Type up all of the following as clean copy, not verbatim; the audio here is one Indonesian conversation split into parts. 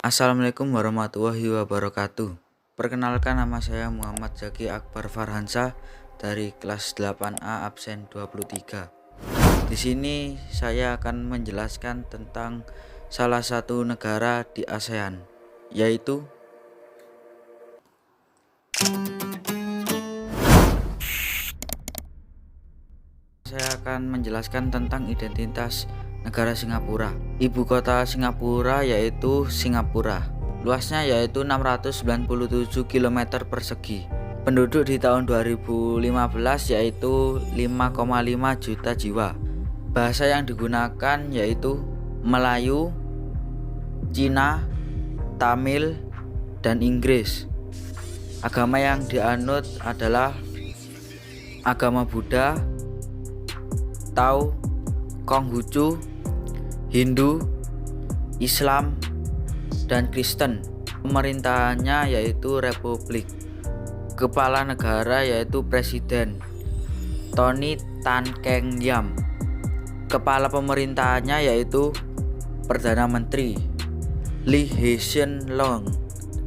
Assalamualaikum warahmatullahi wabarakatuh. Perkenalkan, nama saya Muhammad Zaki Akbar Farhansa dari kelas 8A absen 23. Di sini saya akan menjelaskan tentang salah satu negara di ASEAN, yaitu saya akan menjelaskan tentang identitas negara Singapura. Ibu kota Singapura yaitu Singapura. Luasnya yaitu 697 km persegi. Penduduk di tahun 2015 yaitu 5,5 juta jiwa. Bahasa yang digunakan yaitu Melayu, Cina, Tamil, dan Inggris. Agama yang dianut adalah agama Buddha, Tao, Konghucu, Hindu, Islam, dan Kristen. Pemerintahannya yaitu Republik. Kepala negara yaitu Presiden Tony Tan Keng Yam. Kepala pemerintahannya yaitu Perdana Menteri Lee Hsien Loong.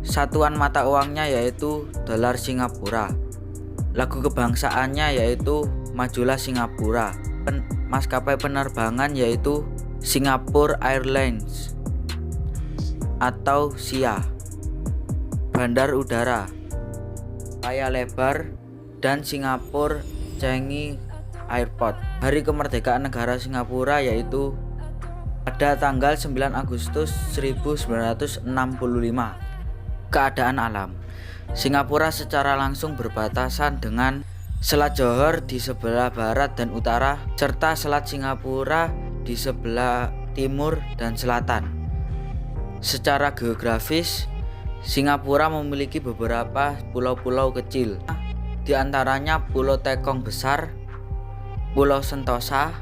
Satuan mata uangnya yaitu dolar Singapura. Lagu kebangsaannya yaitu Majulah Singapura. Maskapai penerbangan yaitu Singapore Airlines atau SIA. Bandar udara Paya Lebar dan Singapore Changi Airport. Hari kemerdekaan negara Singapura yaitu pada tanggal 9 Agustus 1965. Keadaan alam. Singapura secara langsung berbatasan dengan Selat Johor di sebelah barat dan utara, serta Selat Singapura di sebelah timur dan selatan. Secara geografis, Singapura memiliki beberapa pulau-pulau kecil, di antaranya Pulau Tekong Besar, Pulau Sentosa,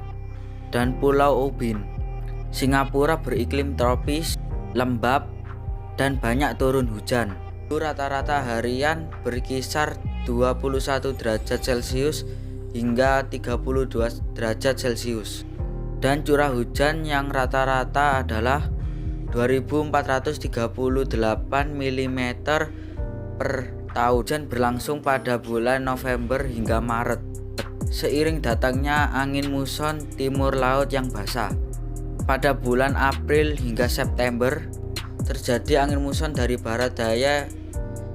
dan Pulau Ubin. Singapura beriklim tropis, lembab, dan banyak turun hujan. Rata-rata harian berkisar 21 derajat Celcius hingga 32 derajat Celcius, dan curah hujan yang rata-rata adalah 2438 mm per tahun. Hujan berlangsung pada bulan November hingga Maret, seiring datangnya angin muson timur laut yang basah. Pada bulan April hingga September terjadi angin muson dari barat daya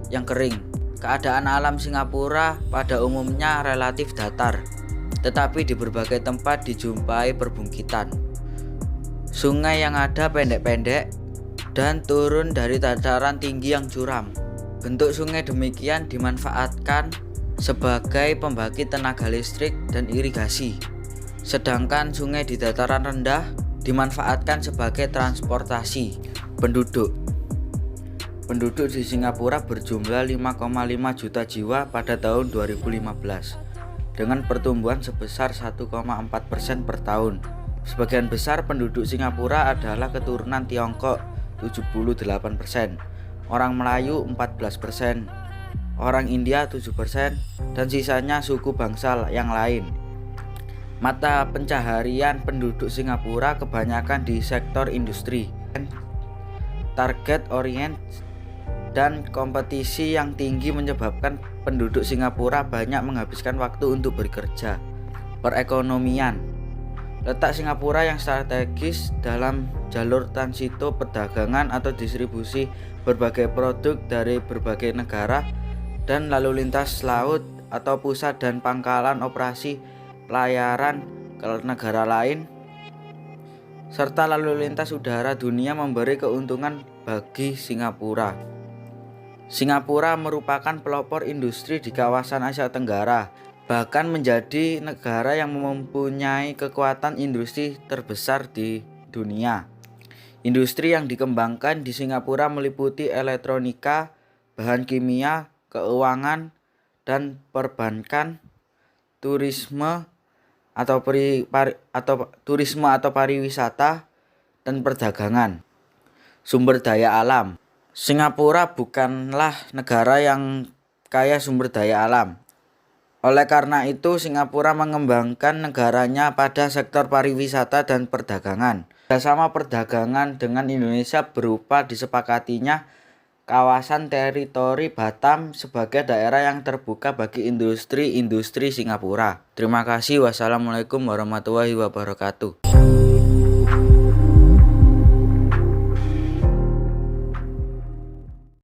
yang kering. Keadaan alam Singapura pada umumnya relatif datar, tetapi di berbagai tempat dijumpai perbungkitan. Sungai yang ada pendek-pendek dan turun dari dataran tinggi yang curam. Bentuk sungai demikian dimanfaatkan sebagai pembangkit tenaga listrik dan irigasi, sedangkan sungai di dataran rendah dimanfaatkan sebagai transportasi. Penduduk di Singapura berjumlah 5,5 juta jiwa pada tahun 2015 dengan pertumbuhan sebesar 1,4% per tahun. Sebagian besar penduduk Singapura adalah keturunan Tiongkok 78%, orang Melayu 14%, orang India 7%, dan sisanya suku bangsa yang lain. Mata pencaharian penduduk Singapura kebanyakan di sektor industri, target orient, dan kompetisi yang tinggi menyebabkan penduduk Singapura banyak menghabiskan waktu untuk bekerja. Perekonomian. Letak Singapura yang strategis dalam jalur transito perdagangan atau distribusi berbagai produk dari berbagai negara, dan lalu lintas laut atau pusat dan pangkalan operasi pelayaran ke negara lain, serta lalu lintas udara dunia memberi keuntungan bagi Singapura. Singapura merupakan pelopor industri di kawasan Asia Tenggara, bahkan menjadi negara yang mempunyai kekuatan industri terbesar di dunia. Industri yang dikembangkan di Singapura meliputi elektronika, bahan kimia, keuangan, dan perbankan, turisme atau pariwisata, dan perdagangan. Sumber daya alam. Singapura bukanlah negara yang kaya sumber daya alam. Oleh karena itu, Singapura mengembangkan negaranya pada sektor pariwisata dan perdagangan. Kerjasama perdagangan dengan Indonesia berupa disepakatinya kawasan teritori Batam sebagai daerah yang terbuka bagi industri-industri Singapura. Terima kasih. Wassalamualaikum warahmatullahi wabarakatuh.